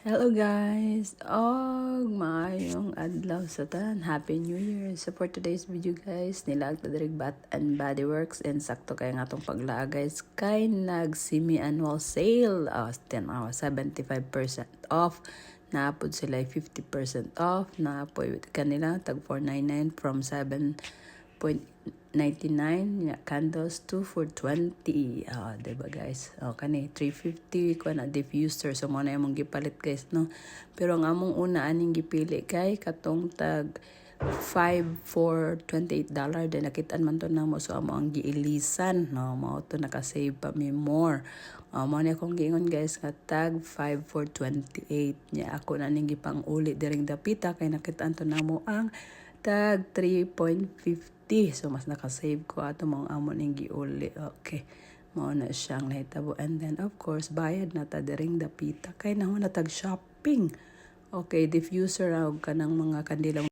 Hello guys! Maayong adlaw sa tanan. Happy New Year! So for today's video guys, nilag ta diri Bath and Body Works and sakto kay nga atong paglaag guys kay nag semi-annual sale. 75% off. Naapod sila 50% off. Naapoy kanila tag 499 from 7.99 candles 2 for 20. Diba guys? Kani 350 ko na diffuser, so mo na imong gipalit guys, no. Pero ang among una aning gipili kay katong tag 5 for $28 din nakitaan man to namo, so amo ang giilisan, no. Mao to naka-save pa mi more. Mo na akong giingon guys nga tag 5 for 28 nya ako na ning gipang uli diring dapita kay nakitaan to namo ang tag 3.50. So mas naka-save ko ato mong amo ning giuli. Okay, mao na siyang nahitabo. And then of course bayad na ta diring dapita kay nahon na tag shopping. Okay, diffuser og kanang mga kandila